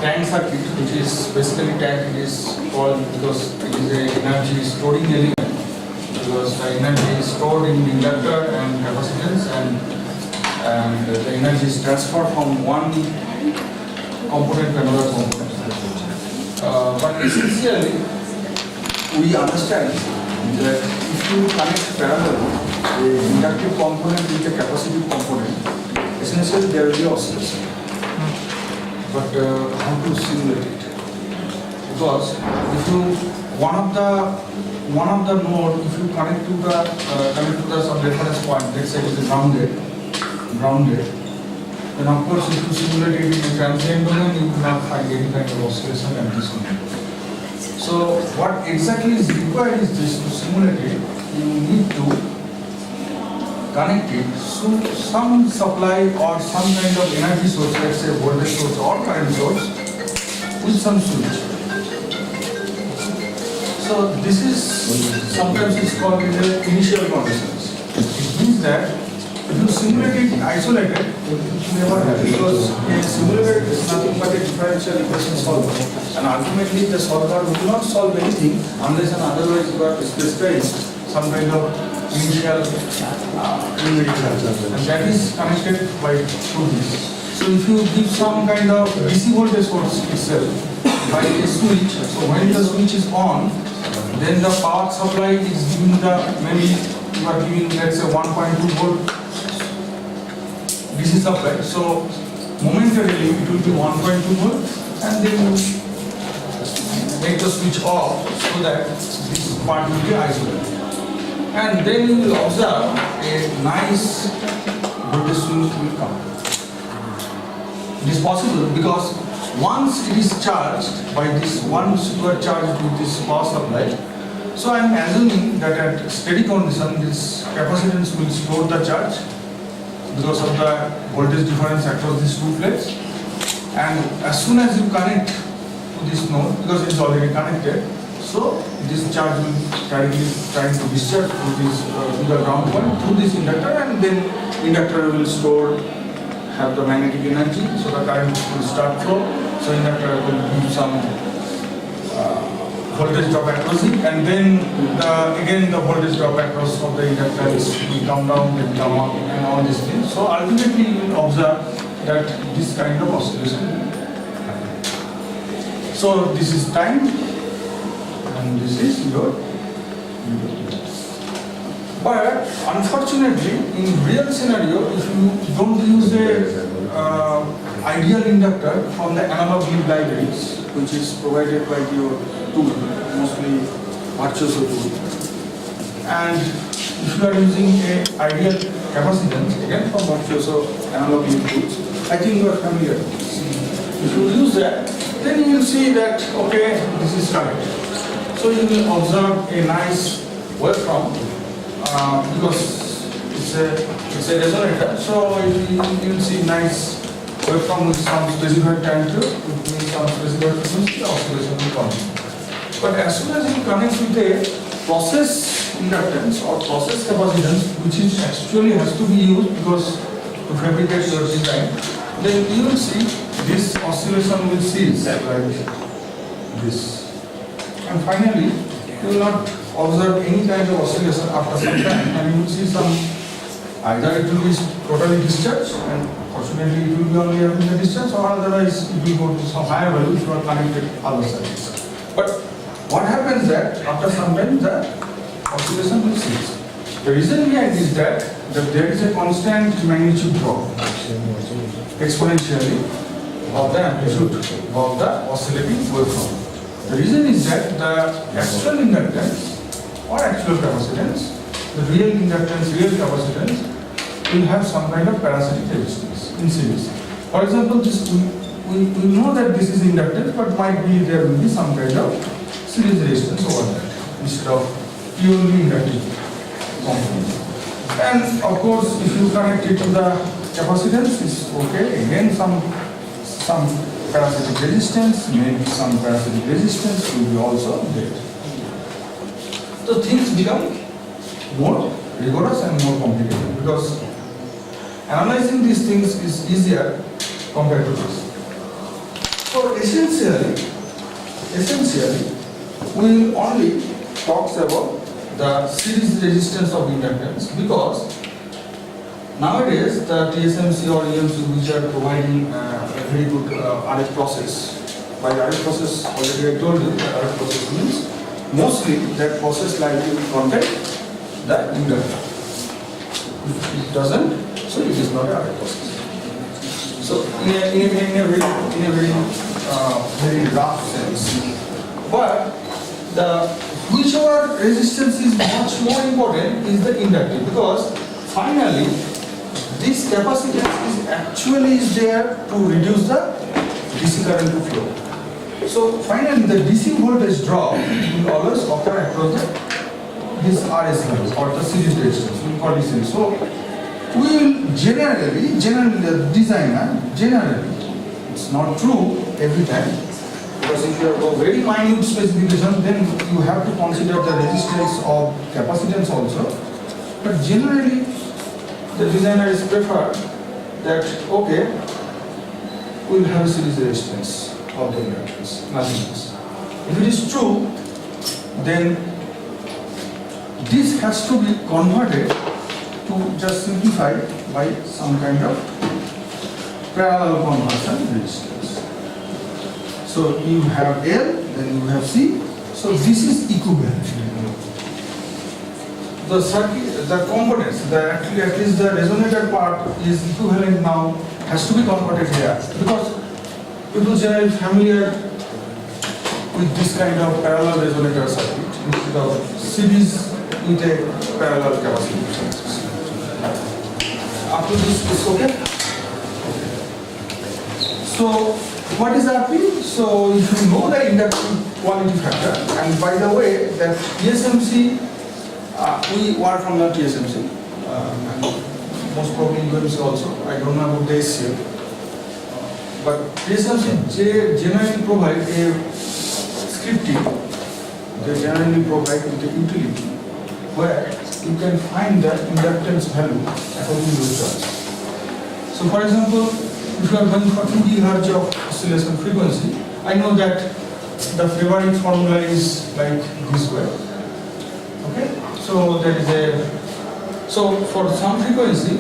tank circuit, which is basically tank. It is called because it is a energy storing element, because the energy is stored in the inductor and capacitance, and the energy is transferred from one component to another component. But essentially, we understand that if you connect parallel the inductive component with the capacitive component, essentially there will be oscillation. But how to simulate it? Because if you one of the node, if you connect to the some reference point, let's say it is grounded, then of course if you simulate it in a transient domain, you will not find any kind of oscillation at this moment. So what exactly is required is this: to simulate it, you need to connect it to some supply or some kind of energy source, let's say voltage source or current source, with some switch. So this is sometimes it's called the initial conditions. It means that if you simulate it isolated, it will never happen, because a simulator is nothing but a differential equation solver, and ultimately the solver will not solve anything unless and otherwise you are specifying some kind of initial and that is connected by through this. So if you give some kind of DC voltage source itself by a switch, so when the switch is on, then the power supply is giving maybe you are giving, let's say, 1.2 volt DC supply. So momentarily it will be 1.2 volt, and then you make the switch off so that this part will be isolated. And then you will observe a nice voltage swing will come. It is possible because once it is charged by this, once you are charged with this power supply, so I am assuming that at steady condition this capacitance will store the charge because of the voltage difference across these two plates, and as soon as you connect to this node, because it is already connected, so this charge will directly trying to discharge to the ground point through this inductor, and then inductor will have the magnetic energy, so the current will start flow. So inductor will give some voltage drop across it, and then again the voltage drop across of the inductor will come down, then come up, and all these things. So ultimately you will observe that this kind of oscillation will happen. So this is time, and this is your. But unfortunately, in real scenario, if you don't use a ideal inductor from the analog lead libraries, which is provided by your tool, mostly Virtuoso tool, and if you are using a ideal capacitance, again from Virtuoso analog lead tools, I think you are familiar. If you use that, then you will see that okay, this is correct. So you will observe a nice waveform because it's a resonator. So you will see nice waveform with some specified time to with some specified frequency, oscillation will come. But as soon as you connect with a process inductance or process capacitance, which is actually has to be used because to fabricate your design, then you will see this oscillation will cease like this. And finally, you will not observe any kind of oscillation after some time, and you will see some, either it will be totally discharged, and fortunately it will be only having the discharge, or otherwise it will go to some higher value if you are connected to other circuits. But what happens that after some time the oscillation will cease. The reason behind is that there is a constant magnitude drop exponentially of the amplitude of the oscillating waveform. The reason is that the actual inductance or actual capacitance, the real inductance, real capacitance will have some kind of parasitic resistance in series. For example, this we know that this is inductance, but might be there will be some kind of series resistance over that instead of purely inductive component. And of course, if you connect it to the capacitance, it's okay. Again, some parasitic resistance, maybe some parasitic resistance will be also there. So things become more rigorous and more complicated because analyzing these things is easier compared to this. So essentially, we will only talk about the series resistance of inductance, because nowadays the TSMC or EMC which are providing a very good RF process. By RF process, already I told you that RF process means mostly that process likely to contain the inductor. If it doesn't, so it is not a RF process. So in a very rough sense, but the whichever resistance is much more important is the inductive, because finally this capacitance is actually there to reduce the DC current to flow. So finally the DC voltage drop will always occur across this RS value or the series resistance. We call it series. So we will generally the designer, it's not true every time, because if you have a very minute specification, then you have to consider the resistance of capacitance also. But generally the designer is preferred that okay, we will have a series resistance of the inductance, nothing else. If it is true, then this has to be converted to just simplify by some kind of parallel conversion resistance. So you have L, then you have C. So this is equivalent. The circuit, the components, at least the resonator part is equivalent now, has to be converted here, because people generally familiar with this kind of parallel resonator circuit instead of series with a parallel capacitor. Up to this is okay. So what is RP? So if you know the inductive quality factor, and by the way, that TSMC, we work from the TSMC, and most probably UMC also. I don't know about this here, but TSMC generally provide a scripting. They generally provide with a utility where you can find the inductance value according to the choice. So for example, if you are going for 2 GHz of oscillation frequency, I know that the favorite formula is like this way. Okay? So there is so for some frequency,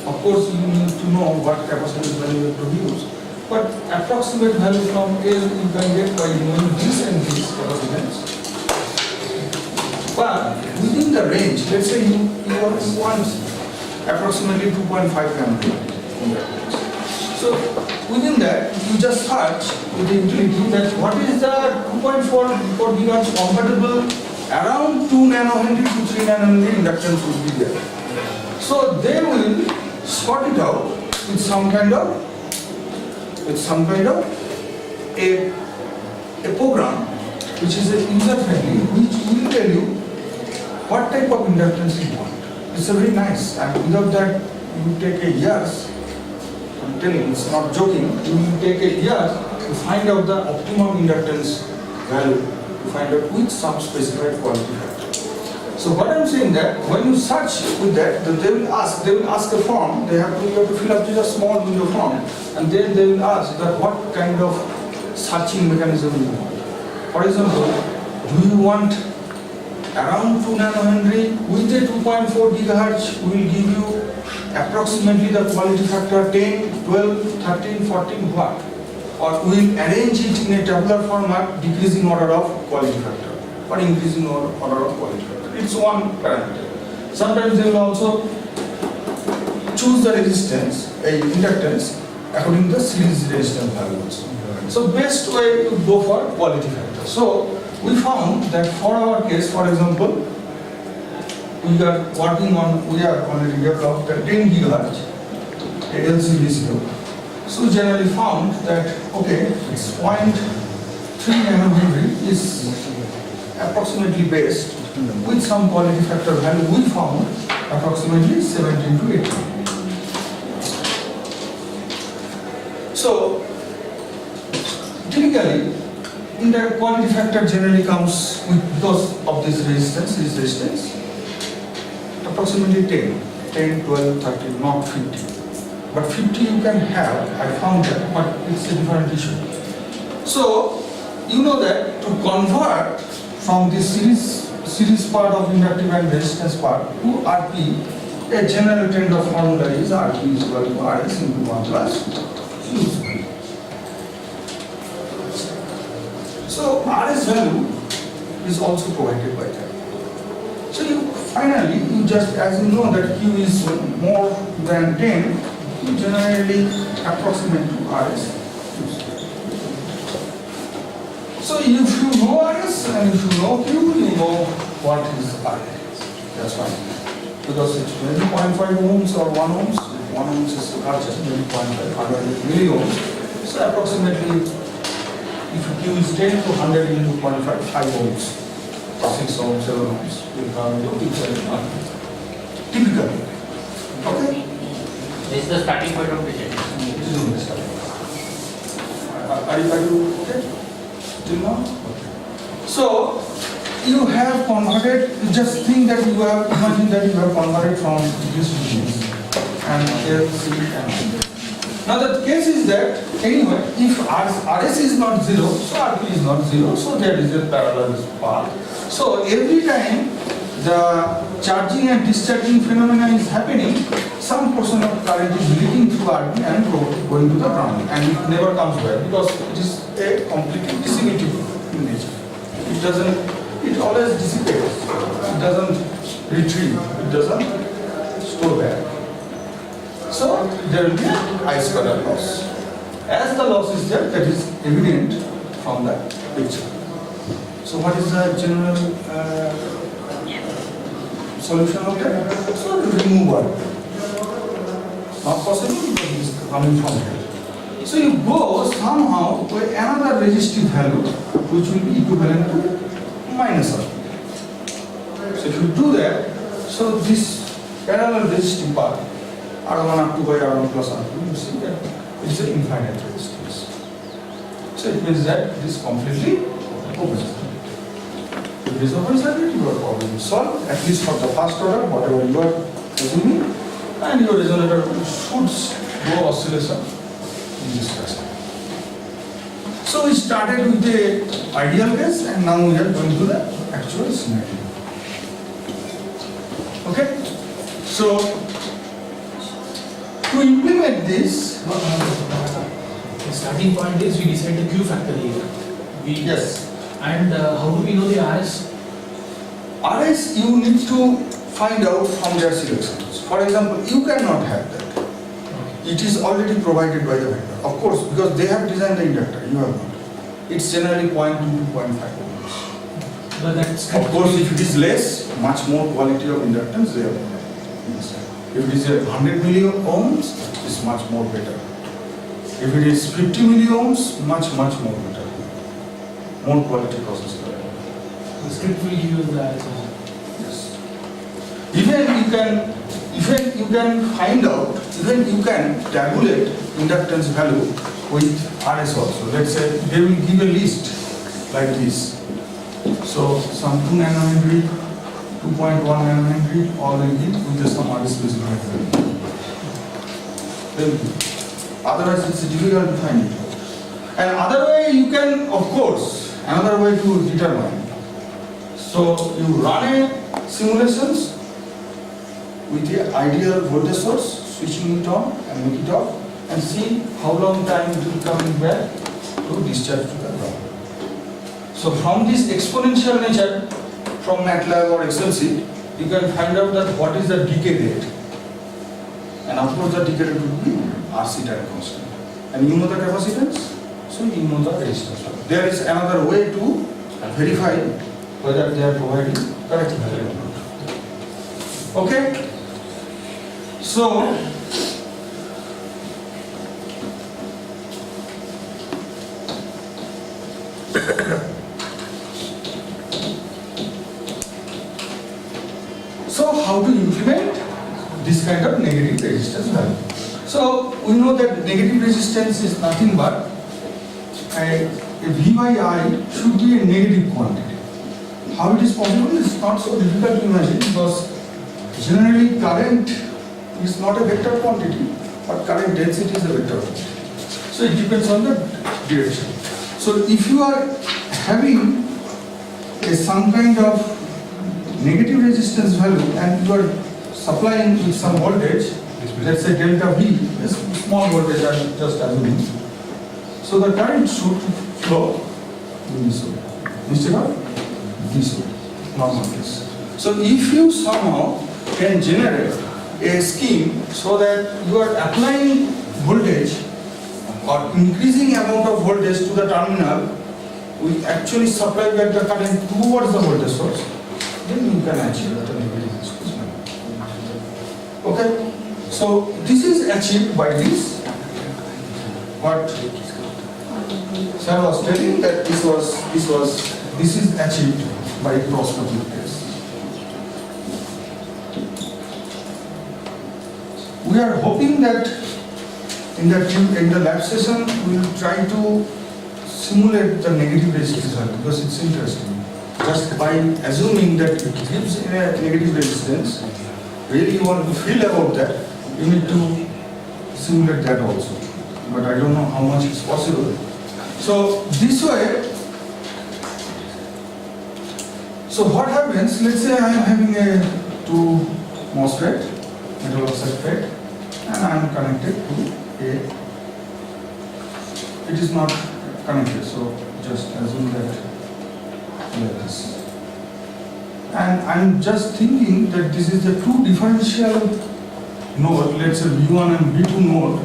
of course you need to know what capacitance value you have to use, but approximate value from L you can get by knowing this and this capacitance. But within the range, let's say you want approximately 2.5 ampere. So within that, you just search with the utility that what is the 2.4 GHz compatible around 2 nanohenry to 3 nanohenry inductance would be there. So they will sort it out with some kind of a program which is user friendly, which will tell you what type of inductance you want. It's a very nice, and without that you take a years. I'm telling you, it's not joking. You will take a year to find out the optimum inductance value, to find out which some specified quality factor. So what I'm saying that when you search with that, they will ask a form. You have to fill up just a small window form, and then they will ask that what kind of searching mechanism you want. For example, do you want around 2 nanohenry with a 2.4 GHz will give you approximately the quality factor 10, 12, 13, 14 what? Or we will arrange it in a tabular format, decreasing order of quality factor or increasing order of quality factor. It's one parameter. Sometimes they will also choose the resistance, inductance, according to the series resistance values. So best way to go for quality factor. So we found that for our case, for example, we are already developed a 10 GHz LCD. So generally found that okay, it's 0.3 nanohenry is approximately best with some quality factor value. We found approximately 17 to 18. So typically, in the quality factor generally comes with, because of this resistance, approximately 10, 12, 13, not 50. but 50 you can have, I found that, but it's a different issue. So, you know that to convert from the series part of inductive and resistance part to RP, a general trend of formula is RP is equal to RS into 1 plus Q square. So, RS value is also provided by that. So, you just, as you know that Q is more than 10, you generally approximate to RS. So if you know RS and if you know Q, you know what is RS. That's fine. Because it's maybe 0.5 ohms or 1 ohms. 1 ohms is larger, maybe 0.5, 100 milliohms. So approximately, if Q is 10 to 100 into 0.5, 5 ohms, 6 ohms, 7 ohms will come into picture. Typically. Okay? This is the starting point of decision. This is the starting point. Are you okay? Till now? Okay. So, you have converted, just think that you have, imagine that you have converted from this to this, and L, C, and C. Now the case is that, anyway, if RS is not 0, so RP is not 0, so there is a parallel path. So, every time the charging and discharging phenomena is happening, some portion of current is leaking through RP and going to the ground, and it never comes back because it is a completely dissipative in nature. It always dissipates. It doesn't retrieve. It doesn't store back. So there will be I square loss. As the loss is there, that is evident from the picture. So what is the general solution of that? So remove one. Not possible because it is coming from here. So you go somehow to another resistive value which will be equivalent to minus R. So if you do that, so this parallel resistive part, R1 R2 by R1 plus R2, you see that it's an infinite resistance. So it means that it is completely open circuit. If it is open circuit, your problem is solved, at least for the first order, whatever you are assuming, and your resonator should go oscillation in this fashion. So we started with the ideal case and now we are going to the actual scenario. Okay? So to implement this, The starting point is we decide the Q factor here. yes, And how do we know the RS? RS you need to find out from their selections. For example, you cannot have that. It is already provided by the vendor. Of course, because they have designed the inductor, you have not. It's generally 0.2 to 0.5 ohms. But that's Of course, if it is less, much more quality of inductance there. If it is 100 milliohms, it's much more better. If it is 50 milliohms, much more better. More quality processor. the script will give you the RS. Yes. Even you can find out, even you can tabulate inductance value with RS also. Let's say they will give a list like this. So some 2 nanohenry, 2.1 nanohenry, all will give with some RS specified value. Otherwise it's difficult to find it. And other way you can, of course, another way to determine. So you run a simulations with the ideal voltage source, switching it on and make it off, and see how long time it will come back to discharge to the ground. So from this exponential nature, from MATLAB or Excel sheet, you can find out that what is the decay rate. And of course the decay rate would be RC time constant. And you know the capacitance, so you know the resistance. There is another way to verify whether they are providing correct value or not. Okay? So, how to implement this kind of negative resistance value? So, we know that negative resistance is nothing but a V by I should be a negative quantity. How it is possible is not so difficult to imagine because generally current is not a vector quantity. but current density is a vector. So it depends on the direction. So if you are having some kind of negative resistance value and you are supplying with some voltage, let's say delta V, this small voltage I am just assuming. So the current should flow in this way instead of this way, normal case. So if you somehow can generate a scheme so that you are applying voltage or increasing amount of voltage to the terminal, we actually supply back the current towards the voltage source, then you can achieve the negative resistance. Okay, so this is achieved by this. What Sir was telling that this is achieved by cross-cutting case. We are hoping that in the lab session we will try to simulate the negative resistance value because it's interesting. Just by assuming that it gives a negative resistance, really you want to feel about that, you need to simulate that also. But I don't know how much is possible. So this way, so what happens, let's say I am having a 2 MOSFET, metal oxide FET, and I am connected to a, it is not connected, so just assume that like this. And I am just thinking that this is the 2 differential node, let's say V1 and V2 node,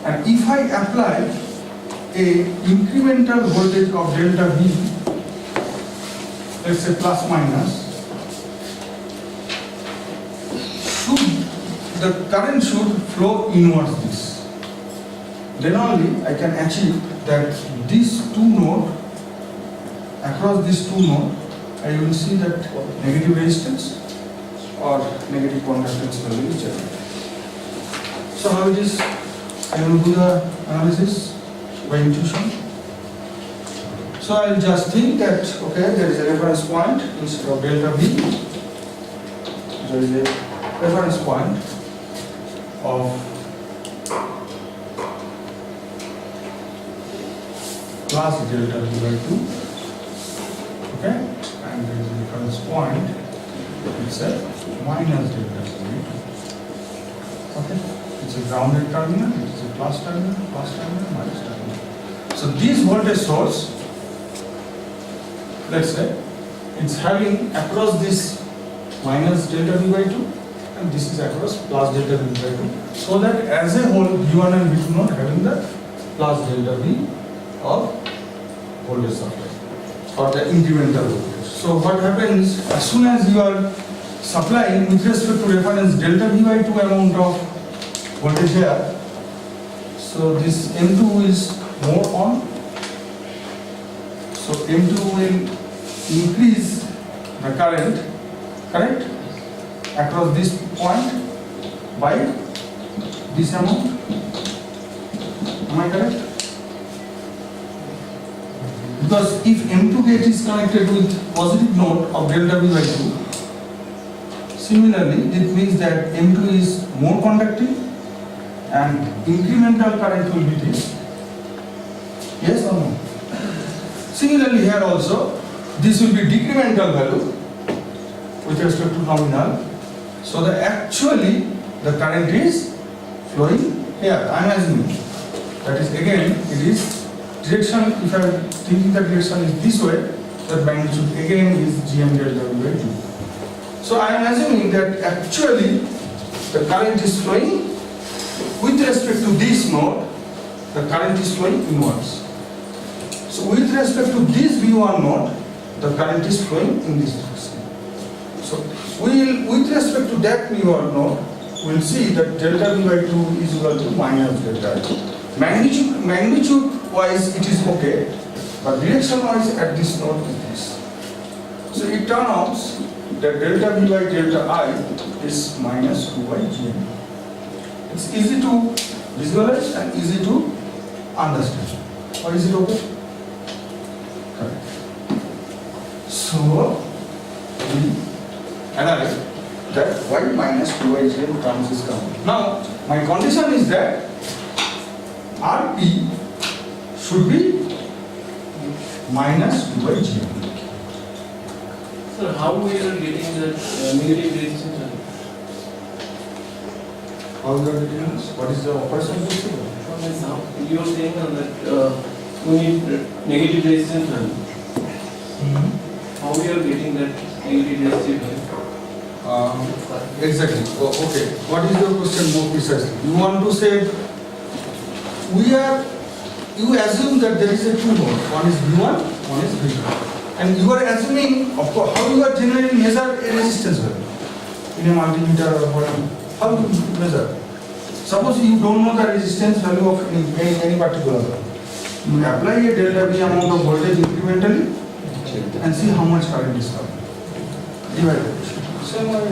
and if I apply a incremental voltage of delta V, let's say plus minus, the current should flow inwards this. Then only I can achieve that these 2 nodes, across these 2 nodes, I will see that negative resistance or negative conductance value is generated. So how it is? I will do the analysis by intuition. So I will just think that, okay, there is a reference point instead of delta V. There is a reference point of plus delta V by 2. Okay? And there is a reference point, it's a minus delta V. Okay? It's a grounded terminal, it's a plus terminal, minus terminal. So this voltage source, let's say, it's having across this minus delta V by 2 and this is across plus delta V by 2. So that as a whole V1 and V2 node having the plus delta V of voltage supply or the incremental voltage. So what happens as soon as you are supplying with respect to reference delta V by 2 amount of voltage here, so this M2 is more on, so M2 will increase the current, correct, across this point by this amount. Am I correct? Because if M2 gate is connected with positive node of delta V by 2, similarly it means that M2 is more conductive and incremental current will be this. Yes or no? Similarly here also, this will be decremental value with respect to nominal. So that actually the current is flowing here. I am assuming. That is again, it is direction, if I am thinking the direction is this way, that magnitude again is Gm delta V by 2. So I am assuming that actually the current is flowing with respect to this node, the current is flowing inwards. So with respect to this V1 node, the current is flowing in this direction. So with respect to that V1 node, we will see that delta V by 2 is equal to minus delta I. Magnitude wise it is okay, but direction wise at this node is this. So it turns out that delta V by delta I is minus 2 by Gm. It's easy to visualize and easy to understand. Or is it okay? Correct. So we analyze that y minus 2yGM terms is coming. Now, my condition is that Rp should be minus 2yGM. Sir, how we are getting the negative resistance value? How you are getting this? What is the operation possible? Now, you are saying that we need negative resistance value. How we are getting that negative resistance value? Exactly. Okay. What is your question more precisely? You want to say you assume that there is a two node. One is V1, one is V2. And you are assuming, of course, how you are generally measure a resistance value in a multimeter or whatever. How do you measure? Suppose you don't know the resistance value of any particular one. You apply a delta V amount of voltage incrementally and see how much current is coming. Divide it. Same way.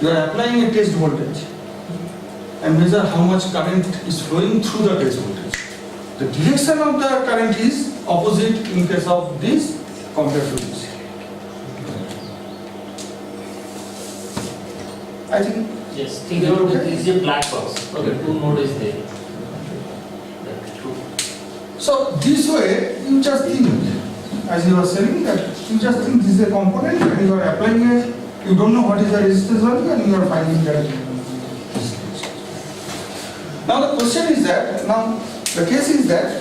You are applying a test voltage and measure how much current is flowing through the test voltage. The direction of the current is opposite in case of this compared to this. I think. Yes, think about it, this is a black box. Okay, two node is there. That's true. So this way you just think, as you were saying, that you just think this is a component and you are applying a, you don't know what is the resistance value and you are finding that. Now the question is that, now the case is that,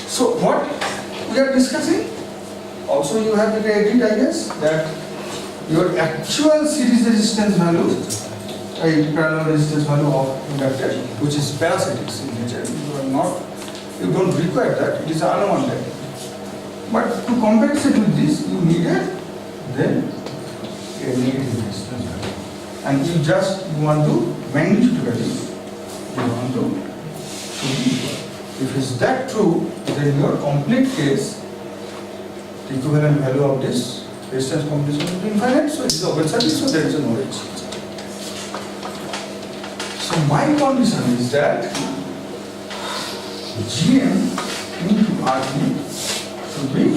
so what we are discussing, also you have agreed, I guess, that your actual series resistance value, a parallel resistance value of inductor, which is parasitics in nature, you don't require that, it is unwanted. But to compensate with this, you need then a negative resistance value. And you want to magnitude you want to be equal. If it's that true, then your complete case, the equivalent value of this resistance combination will be infinite, so it is open circuit, so there is no edge. So my condition is that GM into RP should be 2.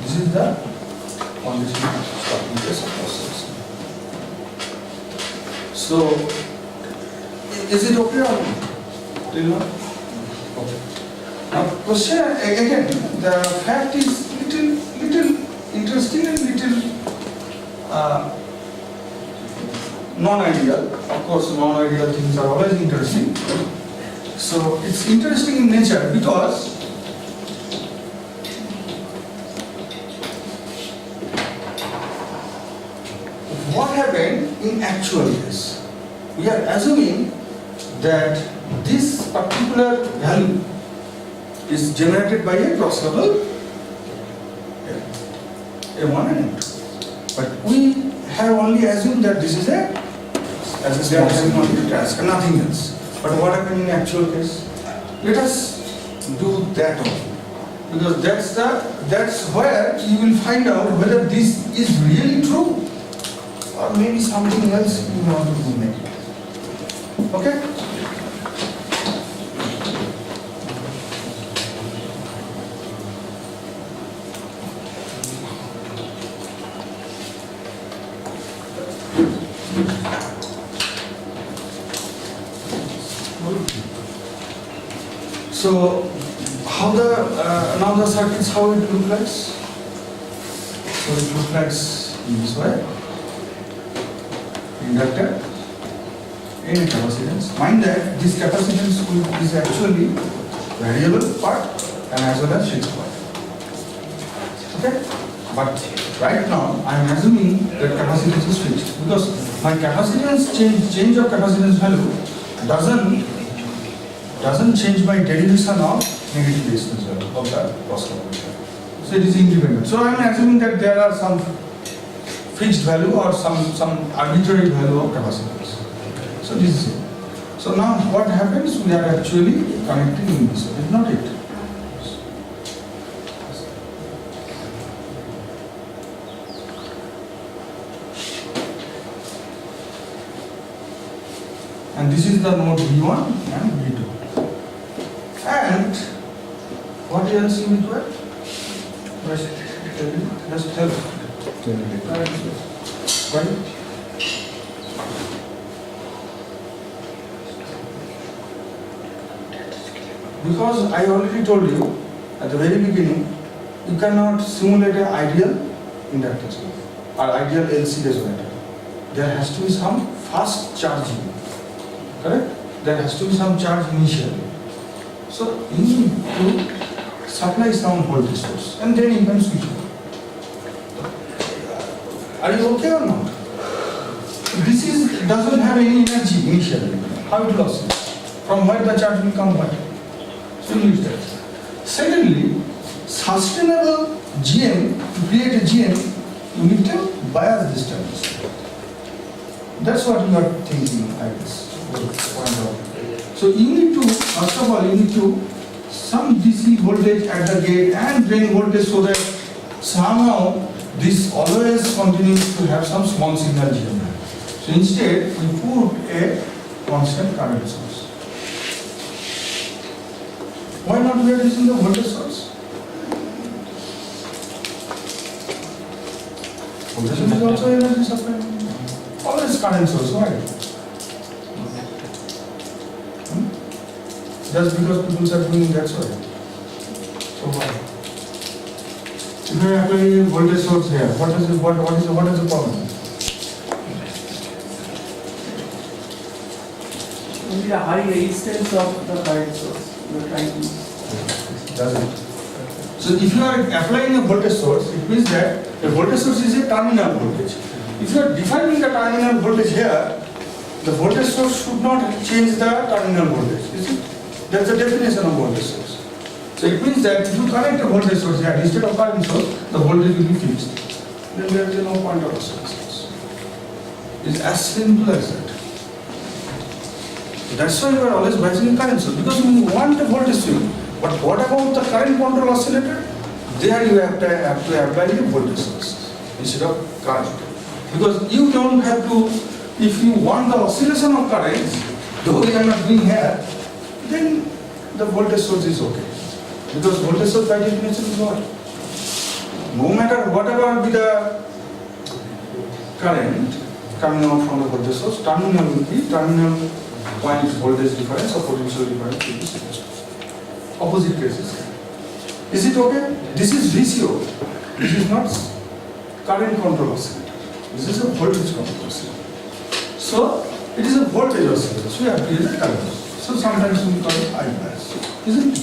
This is the condition of starting case of process. So, is it okay or do you know? Okay. Now, question again, the fact is little interesting and little non-ideal. Of course, non-ideal things are always interesting. So, it's interesting in nature because what happened in actual case? We are assuming that this particular value is generated by a cross level A1 and A2. But we have only assumed that this is as a small simple task and nothing else. But what happened in actual case? Let us do that only. Because that's where you will find out whether this is really true or maybe something else you want to do next. Okay? So, how now the circuits, how it looks like? So it looks like in this way. Inductor and a capacitance. Mind that this capacitance is actually variable part and as well as fixed part. Okay? But right now I am assuming that capacitance is fixed because my capacitance change of capacitance value doesn't change my derivation of negative resistance value of the cross conversion. So it is independent. So I am assuming that there are some fixed value or some arbitrary value of capacitance. So this is it. So now what happens? We are actually connecting in this way, not it. And this is the node V1 and V2. And what else you require? Just help. Right? Because I already told you at the very beginning, you cannot simulate an ideal inductance or ideal LC resonator. There has to be some fast charging, correct? There has to be some charge initially. So you need to supply some voltage source and then you can switch on. Are you okay or not? This doesn't have any energy initially. How it loses? From where the charge will come by? So you use that. Secondly, sustainable GM, to create a GM, you need to bias this terms. That's what you are thinking, I guess. So you need to, first of all, you need to some DC voltage at the gate and drain voltage so that somehow this always continues to have some small signal GM. So instead, we put a constant current source. Why not we are using the voltage source? Voltage source is also energy supply. Always current source, why? Just because people are doing that way. So why? If I apply a voltage source here, what is the problem? Only the high resistance of the current source you are trying to. Doesn't. So if you are applying a voltage source, it means that a voltage source is a terminal voltage. If you are defining the terminal voltage here, the voltage source should not change the terminal voltage. You see? That's the definition of voltage source. So it means that if you connect a voltage source here instead of current source, the voltage will be fixed. Then there is no point of source. It's as simple as that. That's why you are always biasing current source, because you want a voltage swing. But what about the current control oscillator? There you have to apply a voltage source instead of current. Because you don't have to, if you want the oscillation of current, though we are not doing here, then the voltage source is okay. Because voltage source by definition is what? No matter whatever be the current coming out from the voltage source, terminal will be terminal point voltage difference or potential difference will be same. Opposite cases. Is it okay? This is VCO. This is not current control oscillator. This is a voltage control oscillator. So it is a voltage oscillator. So we have created current. So sometimes we call it high bias. Isn't it?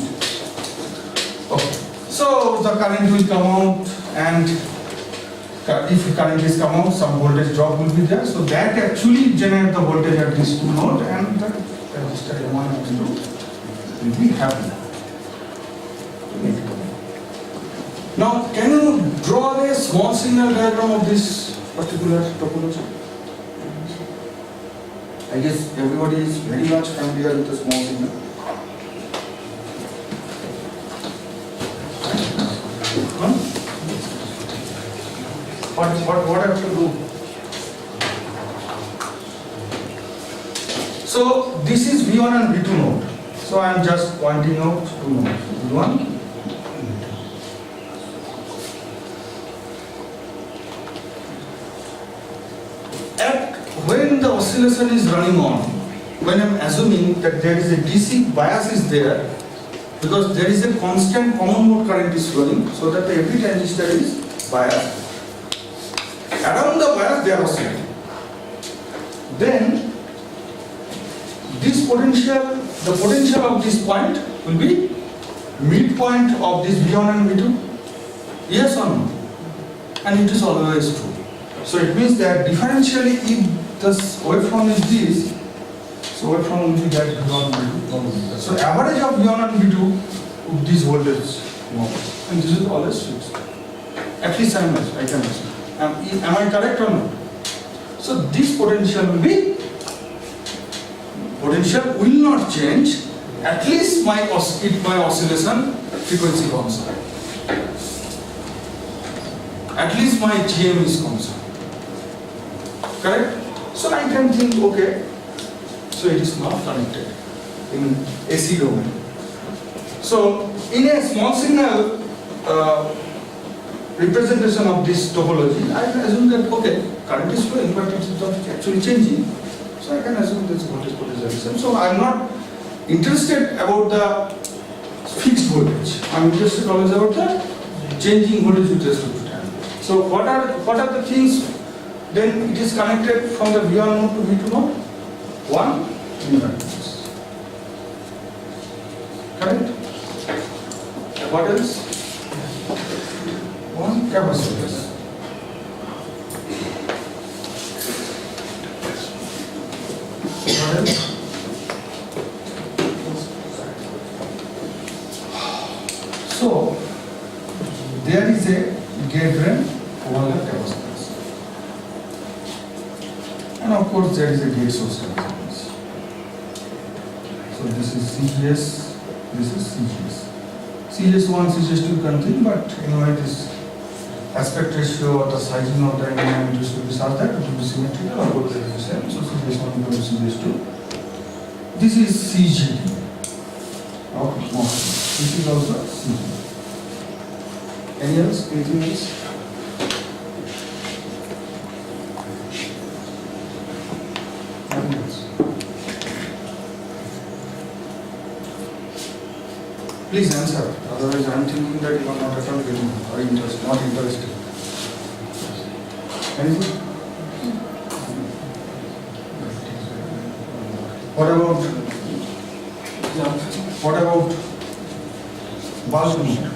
Okay. So the current will come out, and if current is come out, some voltage drop will be there. So that actually generates the voltage at these two nodes, and the resistor M1 and M2 will be happy. Now, can you draw a small signal diagram of this particular topology? I guess everybody is very much familiar with the small signal. Huh? What I have to do? So this is V1 and V2 node. So I am just pointing out two nodes, V1. When the oscillation is running on, when I am assuming that there is a DC bias is there, because there is a constant common mode current is flowing, so that every transistor is biased. Around the bias they are oscillating. Then this potential, the potential of this point will be midpoint of this V1 and V2. Yes or no? And it is always true. So it means that differentially, if the waveform is this, so waveform will be that V1 and V2. So average of V1 and V2 with this voltage, and this is always fixed. At least I can assume. Am I correct or not? So this potential will be, potential will not change. At least my oscillation frequency constant. At least my GM is constant. Correct? So I can think, okay, so it is not connected in AC domain. So in a small signal representation of this topology, I assume that okay, current is flowing, but it is not actually changing. So I can assume this voltage potential. So I'm not interested about the fixed voltage. I'm interested always about the changing voltage with respect to time. So what are the things? Then it is connected from the V1 node to V2 node. One inductance. Correct? What else? One capacitors. What else? So there is a gate drain over the capacitors, and of course there is a gate source capacitance. So this is CGS, this is CGS. CGS1, CGS2 contain, but anyway this aspect ratio or the sizing of the element is to be such that it will be symmetrical or both are the same. So CGS1 equal to CGS2. This is CGD. Output motion. This is also CGD. Any else? Anything else? Nothing else. Please answer. Otherwise, I am thinking that you are not at all getting or interested, not interested. Anything? What about bulk mode?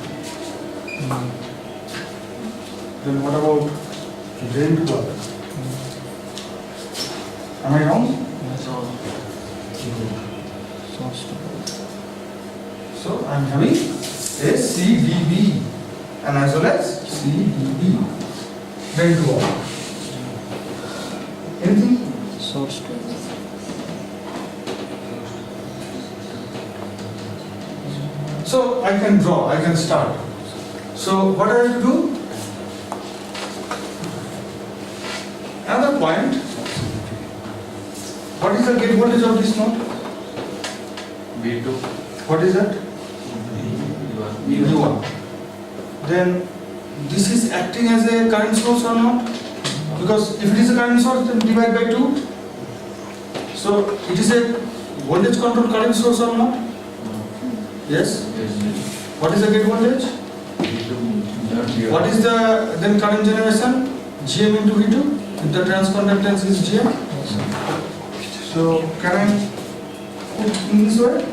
Then what about drain to bulk? Am I wrong? So I am having a CDB and as well as CDB. Drain to bulk. Anything? Source to So I can draw, I can start. So what I have to do? Another point. What is the gate voltage of this node? V2. What is that? V1. Then this is acting as a current source or not? Because if it is a current source, then divide by 2. So it is a voltage controlled current source or not? Yes? What is the gate voltage? What is the then current generation? Gm into V2? If the transconductance is Gm? So can I put in this way?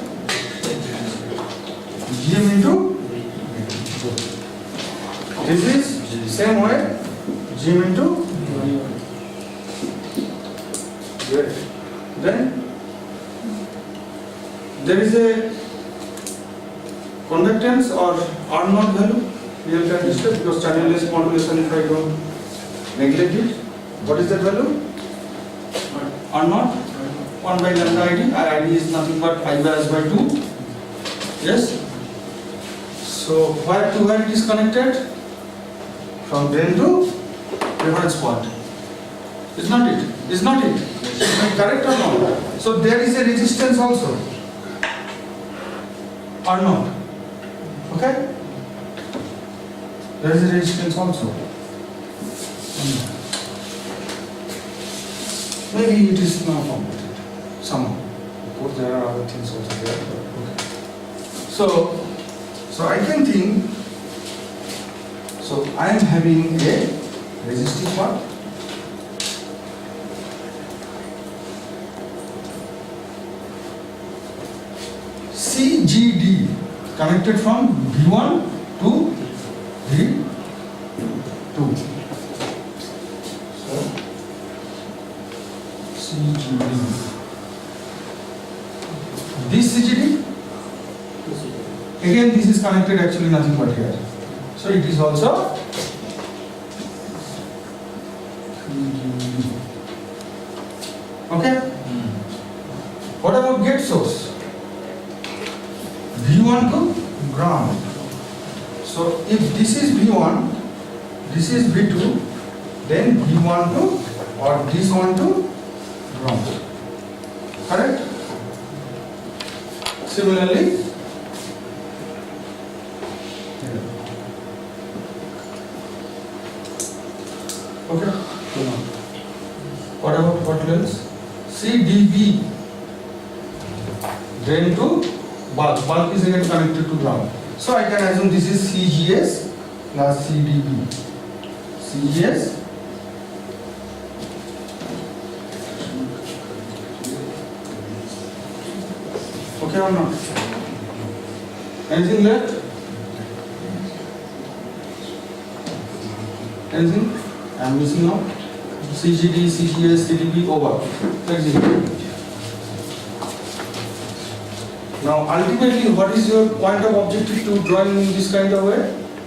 Gm into this is same way Gm into Great. Then there is a conductance or R naught value real transistor because channelless modulation if I don't neglect it. What is that value? R naught 1 by lambda ID. Our ID is nothing but I bias by 2. Yes. So where to where it is connected? From drain to reference point. Is not it? Is not it? Am I correct or not? So there is a resistance also. R naught. Okay? There is a resistance also. Maybe it is not completed somehow. Of course, there are other things also there. But okay. So I can think. So I am having a resistive part. CGD connected from V1 to V2. So CGD. This CGD, again this is connected actually nothing but here. So it is also CGD. Okay? What about gate source? V1 to ground. So if this is V1, this is V2, then V1 to or this one to ground. Correct? Similarly, drain to bulk. Bulk is again connected to ground. So I can assume this is CGS plus CDB. CGS okay or not? Anything left? Anything? I am missing out. CGD, CGS, CDB over. That's it. Now ultimately what is your point of objective to drawing in this kind of way?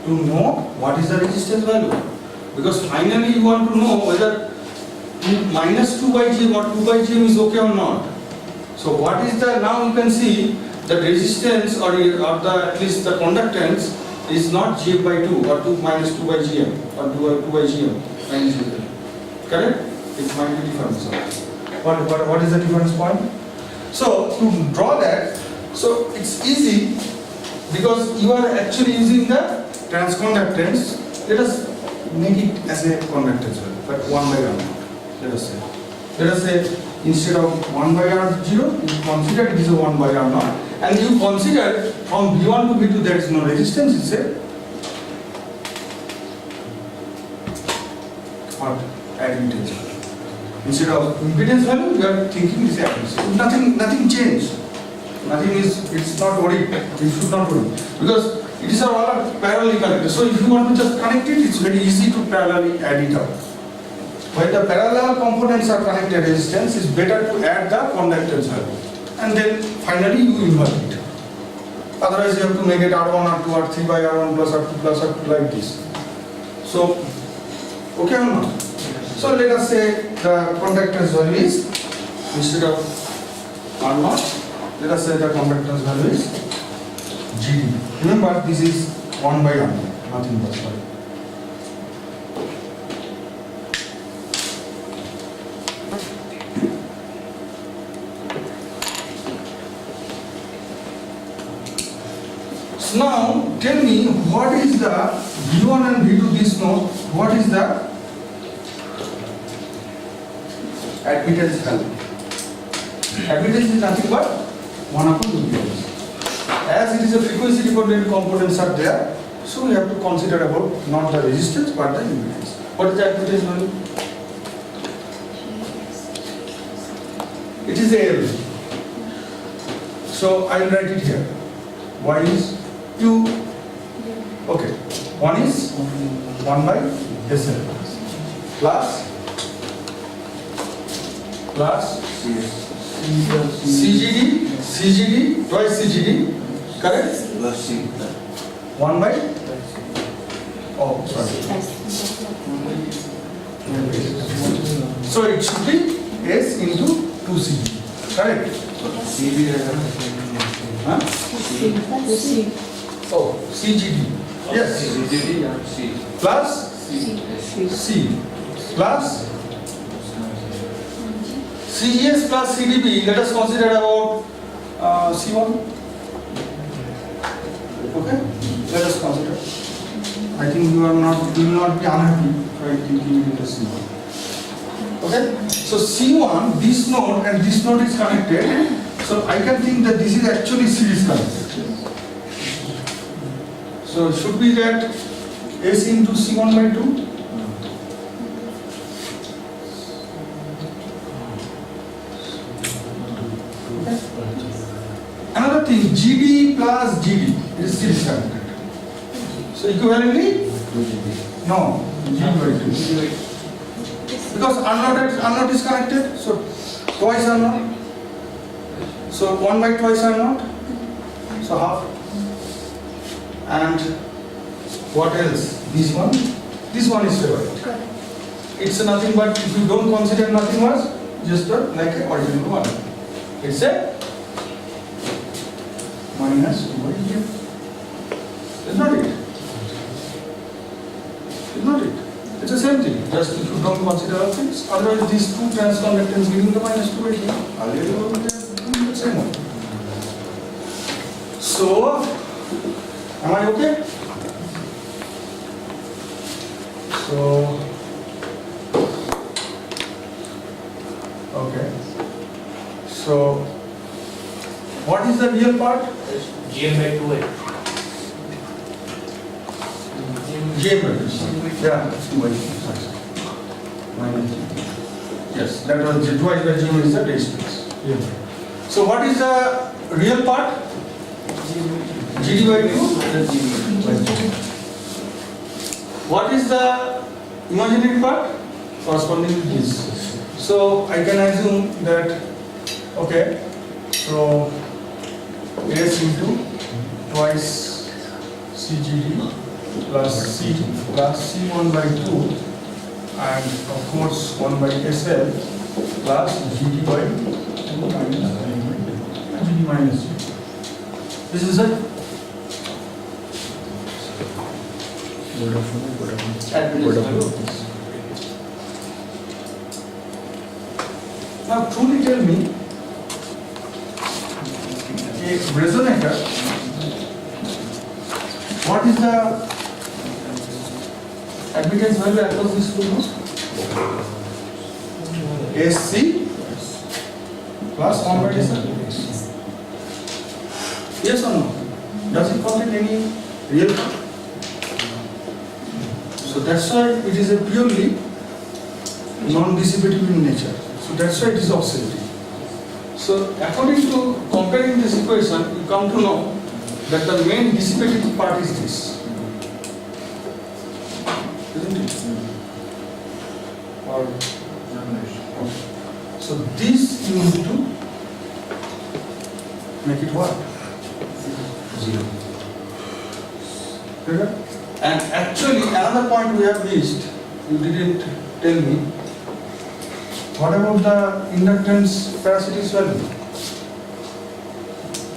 To know what is the resistance value. Because finally you want to know whether minus 2 by gm or 2 by gm is okay or not. So what is the, now you can see the resistance or the at least the conductance is not gm by 2 or 2 minus 2 by gm or 2 by gm minus gm. Correct? It might be different. So what is the difference point? So to draw that, so it's easy because you are actually using the transconductance. Let us make it as a conductance value, but 1 by r. Let us say instead of 1 by r0, you consider it is a 1 by r0, and you consider from V1 to V2 there is no resistance. It's a what? Admittance value. Instead of impedance value, you are thinking it's admittance. Nothing changed. Nothing is, it's not worried. You should not worry. Because it is all parallelly connected. So if you want to just connect it, it's very easy to parallelly add it up. When the parallel components are connected resistance, it's better to add the conductance value. And then finally you invert it. Otherwise you have to make it R1, R2, R3 by R1 plus R2 like this. So, okay or not? So let us say the conductance value is, instead of R0, let us say the conductance value is GD. Remember this is 1 by R0, nothing but sorry. So now tell me what is the V1 and V2 this node, what is the admittance value? Admittance is nothing but 1 upon impedance. As it is a frequency dependent components are there, so we have to consider about not the resistance but the impedance. What is the admittance value? It is L. So I will write it here. Y is 2. Okay. 1 is 1 by SL plus CGD, twice CGD, correct? Plus C. 1 by, oh sorry. So it should be S into 2CG, correct? CB Huh? C. Oh, CGD, yes, CGD and C. plus C plus CGS plus CDB. Let us consider about C1. Okay, let us consider. I think you will not be unhappy by thinking it is C1. Okay, so C1, this node and this node is connected. So I can think that this is actually series connected. So it should be that S into C1 by 2. Another thing, GD plus GD is series connected. So equivalently, no, G by 2. Because R0 is connected, so twice R0. So 1 by twice R0, so half. And what else? This one is favored. It's nothing but, if you don't consider nothing was, just like a original one. It's a minus 2 by gm. It's not it. It's not it. It's the same thing. Just if you don't consider all things, otherwise these two transconductance giving the minus 2 by gm. Earlier you were doing the same one. So, am I okay? So, okay. So, What is the real part? GM by 2x. GM by 2. Yeah, 2 by 2. Minus G. Yes, that was twice by GM is the distance. So what is the real part? GD by 2. What is the imaginary part? Corresponding to this. So I can assume that, okay, so S into twice CGD plus C plus C1 by 2 and of course 1 by SL plus GD by 2 minus GD minus G. This is it. Now truly tell me, a resonator, what is the admittance value across these two nodes? SC plus 1 by SL. Yes or no? Does it contain any real part? So that's why it is a purely non-dissipative in nature. So that's why it is oscillating. So according to comparing this equation, you come to know that the main dissipative part is this. Isn't it? Or so this you need to make it what? 0. Okay? And actually another point we have missed, you didn't tell me. What about the inductance parasitic value?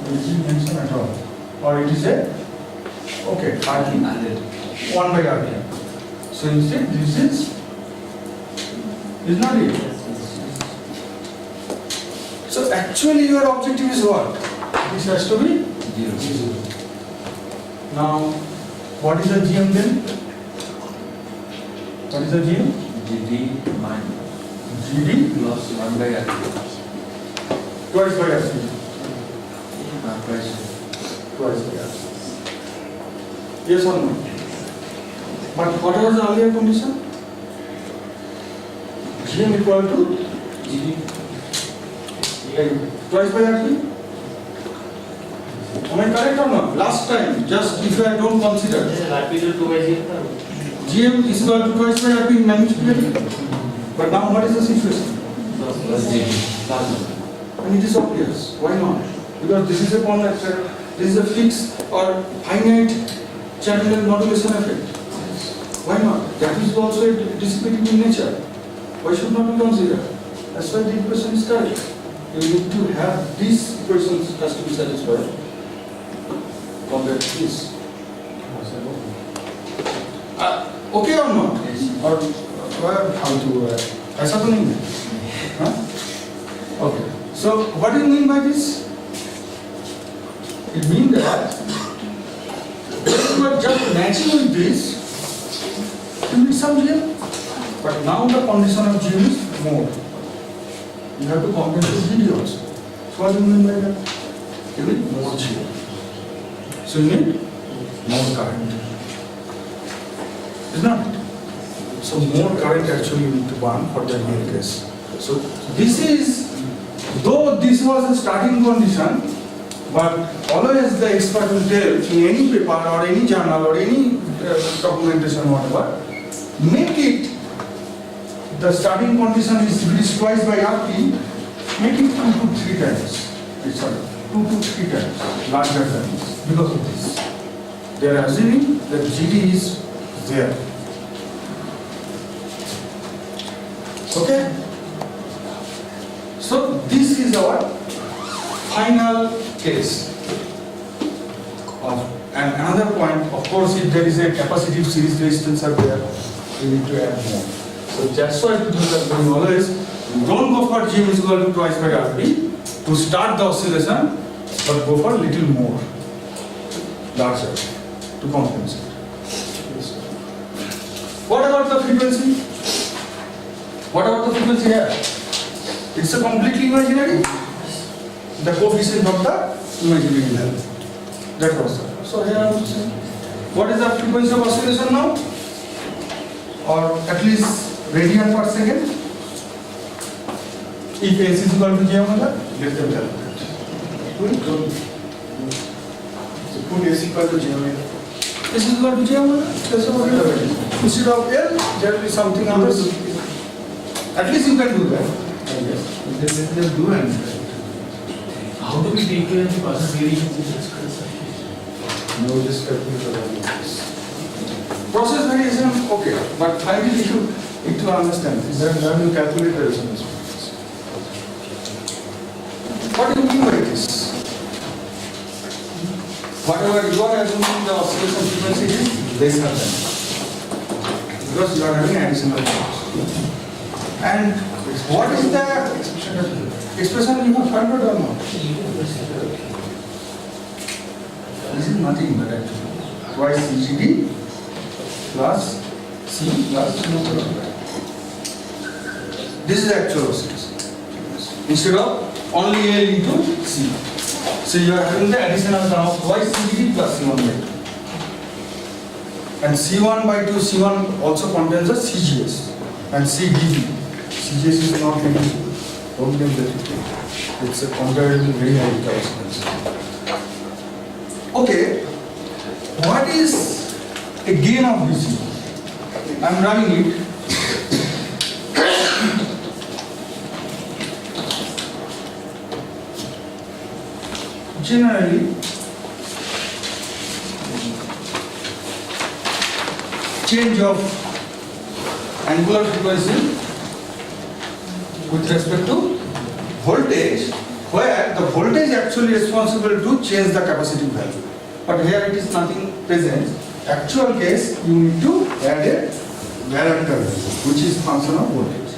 It is mentioned at all. Or it is a, okay, RT, 1 by RT. So instead this is not it. So actually your objective is what? This has to be 0. Now, what is the GM then? What is the GM? GD minus GD plus 1 by RT. twice by RT. Twice. Twice by RT. Yes or no? But what was the earlier condition? GM equal to GD twice by RT? Am I correct or not? Last time, just if I don't consider, This is RP to 2 by 0. GM is equal to twice by RT in magnitude. But now what is the situation? plus GD. And it is obvious. Why not? Because this is a this is a fixed or finite channel modulation effect. Why not? That is also a dissipative in nature. Why should not be considered? That's why the equation is correct. You need to have these equations has to be satisfied compared to this. Okay or not? Or how to ऐसा तो नहीं है? हाँ? Okay. So what do you mean by this? It means that when you are just matching with this, you need some GM. But now the condition of GM is more. You have to compensate GD also. So what do you mean by that? You need more GM. So you need more current. Is not it? So more current actually you need to burn for the real case. So this is, though this was a starting condition, but always the expert will tell in any paper or any journal or any documentation whatever, make it, the starting condition is if it is twice by RT, make it 2 to 3 times. Sorry, 2 to 3 times larger than this because of this. They are assuming that GD is there. Okay? So this is our final case. And another point, of course, if there is a capacitive series resistance are there, we need to add more. So that's why people are going always, don't go for G is equal to twice by RP to start the oscillation, but go for little more, larger, to compensate. What about the frequency? What about the frequency here? It's a completely imaginary. the coefficient of the imaginary level. That was it. So here I am saying, what is the frequency of oscillation now? Or at least radian per second? If S is equal to j omega, let them calculate. So put S equal to j omega. S is equal to j omega. That's what it is. Instead of L, there will be something else. At least you can do that. Yes. Just do and How do we take care of the partial variations in this case? no, just calculate the values. Process variation, okay, but finally you need to understand this. Then you calculate the resonance frequency. What do you mean by this? Whatever you are assuming the oscillation frequency is lesser than, because you are having additional terms. And what is the expression you have found out or not? This is nothing but actually twice CGD plus C plus this is actual oscillation. Instead of only L into C. So you are having the additional term of twice CGD plus C1 by 2. And C1 by 2, C1 also contains a CGS and CDV. CGS is not any problem that you take. It's a comparatively very high capacitance. Okay, what is a gain of DC? I'm running it. Generally, change of angular frequency with respect to voltage, where the voltage actually responsible to change the capacitive value. But here it is nothing present. Actual case, you need to add a parameter value, which is function of voltage.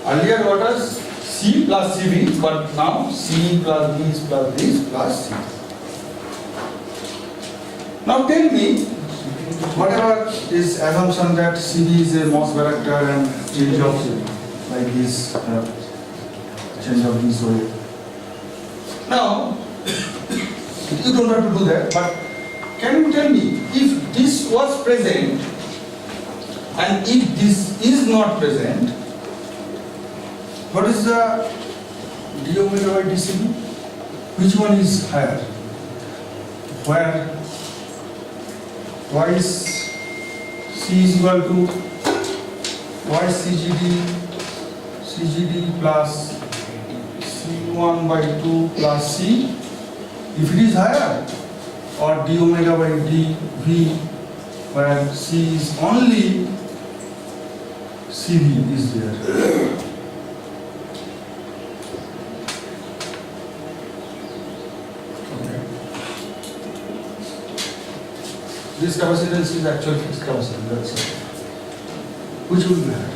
Earlier what was C plus CV, but now C plus these plus these plus C. Now tell me, whatever is assumption that CV is a Morse character and change of like this, change of this way. Now, you don't have to do that, but can you tell me, if this was present and if this is not present, what is the d omega by dCV? Which one is higher? Where twice C is equal to twice CGD plus C1 by 2 plus C, if it is higher, or d omega by dV, where C is only CV is there. This capacitance is actual fixed capacitance, that's it. Which will be higher?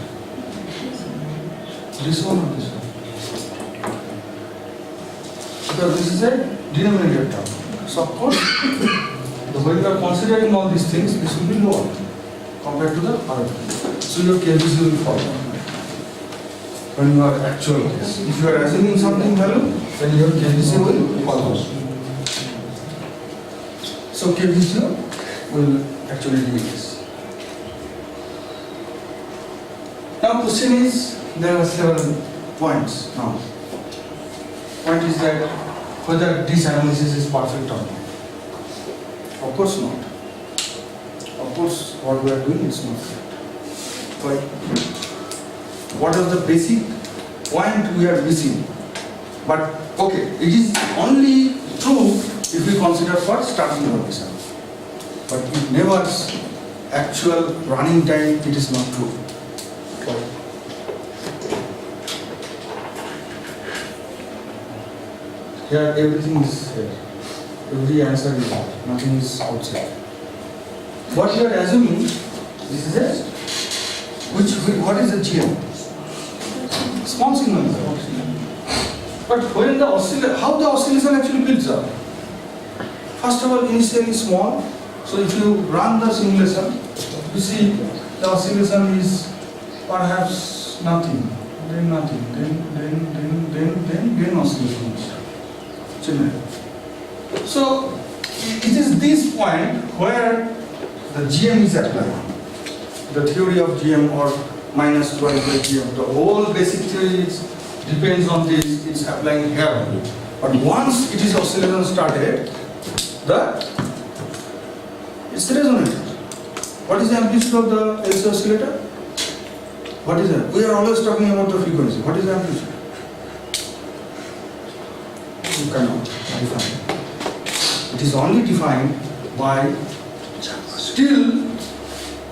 This one or this one? Because this is a denominator term. So of course, when you are considering all these things, this will be lower compared to the other. So your KBC will fall when you are actual case. If you are assuming something value, then your KBC will fall. So KBC will actually decrease. Now question is, there are several points now. Point is that whether this analysis is perfect or not. Of course not. Of course what we are doing is not correct. Why? What is the basic point we are missing? But okay, it is only true if we consider for starting condition. But in Never's actual running time, it is not true. Here everything is here. Every answer is there. Nothing is outside. What you are assuming, this is it. What is the GM? Small signal. But when the how the oscillation actually builds up? First of all, initially small. So if you run the simulation, you see the oscillation is perhaps nothing. then nothing, then oscillation will start. Generate. So it is this point where the GM is applied. The theory of GM or minus twice by GM. The whole basic theory depends on this, it's applying here only. But once it is oscillation started, it's resonator. What is the amplitude of the LC oscillator? What is that? We are always talking about the frequency. What is the amplitude? You cannot define. It is only defined by still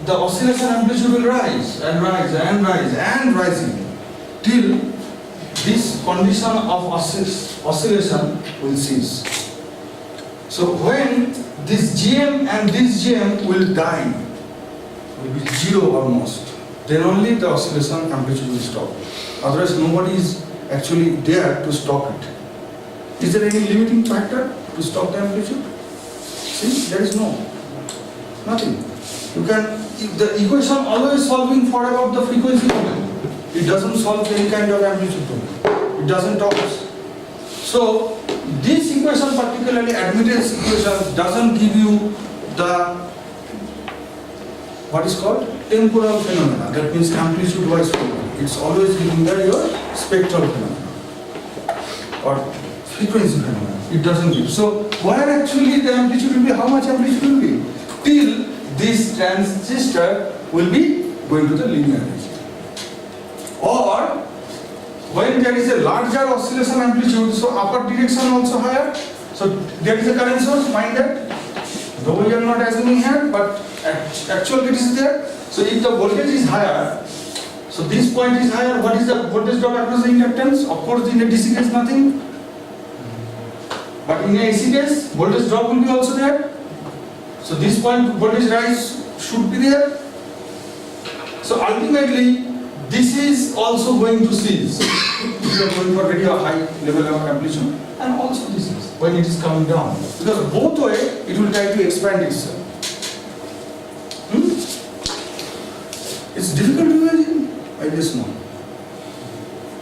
the oscillation amplitude will rise and rise and rise and rising till this condition of oscillation will cease. So when this GM and this GM will die, will be zero almost, then only the oscillation amplitude will stop. Otherwise nobody is actually there to stop it. Is there any limiting factor to stop the amplitude? See, there is nothing. You can, the equation always solving for about the frequency problem. It doesn't solve any kind of amplitude problem. It doesn't talk. So this equation, particularly admittance equation, doesn't give you the what is called temporal phenomena. That means amplitude wise phenomena. It's always giving you your spectral phenomena or frequency phenomena. It doesn't give. So where actually the amplitude will be, how much amplitude will be? Till this transistor will be going to the linear region. Or when there is a larger oscillation amplitude, so upper direction also higher. So there is a current source, mind that. Though we are not assuming here, but actually it is there. So if the voltage is higher, so this point is higher, what is the voltage drop across the inductance? Of course in a DC case nothing. But in a AC case, voltage drop will be also there. So this point voltage rise should be there. So ultimately, this is also going to cease. If you are going for very high level of amplitude, and also this is when it is coming down. Because both way it will try to expand itself. It's difficult to imagine. I guess no.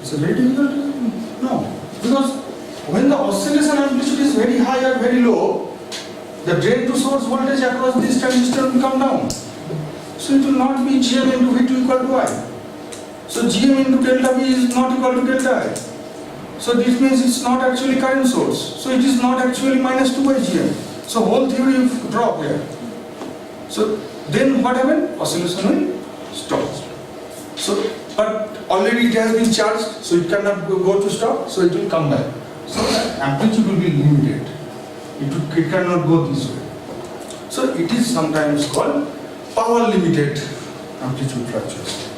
It's a very difficult to imagine. No. Because when the oscillation amplitude is very high or very low, the drain to source voltage across this transistor will come down. So it will not be GM into V2 equal to I. So GM into delta V is not equal to delta I. So this means it's not actually current source. So it is not actually minus 2 by GM. So whole theory will drop here. So then what happened? Oscillation will stop. So but already it has been charged, so it cannot go to stop, so it will come back. So the amplitude will be limited. It cannot go this way. So it is sometimes called power limited amplitude fluctuation.